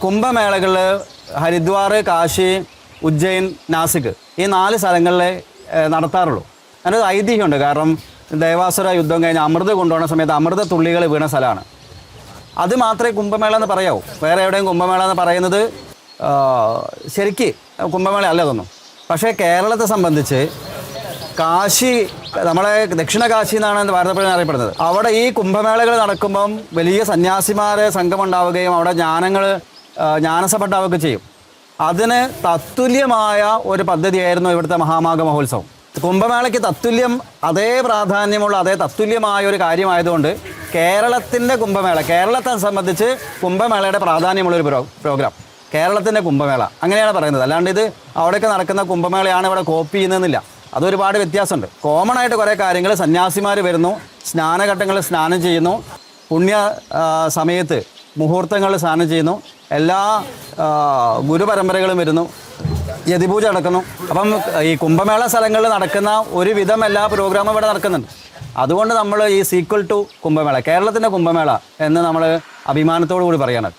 കുംഭമേളകളിൽ ഹരിദ്വാർ, കാശി, ഉജ്ജയിൻ, നാസിക് ഈ 4 സ്ഥലങ്ങളിൽ നടത്താറുള്ളൂ. അതിനൊരു ഐതിഹ്യമുണ്ട്. കാരണം ദേവാസുര യുദ്ധം കഴിഞ്ഞ് അമൃത് കൊണ്ടുപോകുന്ന സമയത്ത് അമൃത തുള്ളികൾ വീണ സ്ഥലമാണ്. അത് മാത്രമേ കുംഭമേള എന്ന് പറയാവൂ. വേറെ എവിടെയും കുംഭമേള എന്ന് പറയുന്നത് ശരിക്ക് കുംഭമേള അല്ല അതൊന്നും. പക്ഷേ കേരളത്തെ സംബന്ധിച്ച് കാശി, നമ്മളെ ദക്ഷിണ കാശി എന്നാണ് ഭാരതപ്പുഴ അറിയപ്പെടുന്നത്. അവിടെ ഈ കുംഭമേളകൾ നടക്കുമ്പം വലിയ സന്യാസിമാരെ സംഘമുണ്ടാവുകയും അവിടെ ജ്ഞാനസഭ ഉണ്ടാവുകയൊക്കെ ചെയ്യും. അതിന് തത്തുല്യമായ ഒരു പദ്ധതിയായിരുന്നു ഇവിടുത്തെ മഹാമാഘ മഹോത്സവം. കുംഭമേളയ്ക്ക് തത്തുല്യം, അതേ പ്രാധാന്യമുള്ള അതേ തത്തുല്യമായ ഒരു കാര്യമായതുകൊണ്ട് കേരളത്തിൻ്റെ കുംഭമേള, കേരളത്തെ സംബന്ധിച്ച് കുംഭമേളയുടെ പ്രാധാന്യമുള്ളൊരു പ്രോഗ്രാം കേരളത്തിൻ്റെ കുംഭമേള അങ്ങനെയാണ് പറയുന്നത്. അല്ലാണ്ട് ഇത് അവിടെയൊക്കെ നടക്കുന്ന കുംഭമേളയാണ് ഇവിടെ കോപ്പി ചെയ്യുന്നതെന്നില്ല. അതൊരുപാട് വ്യത്യാസമുണ്ട്. കോമൺ ആയിട്ട് കുറേ കാര്യങ്ങൾ, സന്യാസിമാർ വരുന്നു, സ്നാനഘട്ടങ്ങളിൽ സ്നാനം ചെയ്യുന്നു, പുണ്യ സമയത്ത് മുഹൂർത്തങ്ങളിൽ സ്നാനം ചെയ്യുന്നു, എല്ലാ ഗുരുപരമ്പരകളും വരുന്നു, യതിപൂജ നടക്കുന്നു. അപ്പം ഈ കുംഭമേള സ്ഥലങ്ങളിൽ നടക്കുന്ന ഒരുവിധം എല്ലാ പ്രോഗ്രാമും ഇവിടെ നടക്കുന്നുണ്ട്. അതുകൊണ്ട് നമ്മൾ ഈ സീക്വൽ ടു കുംഭമേള, കേരളത്തിൻ്റെ കുംഭമേള എന്ന് നമ്മൾ അഭിമാനത്തോടു കൂടി പറയണം.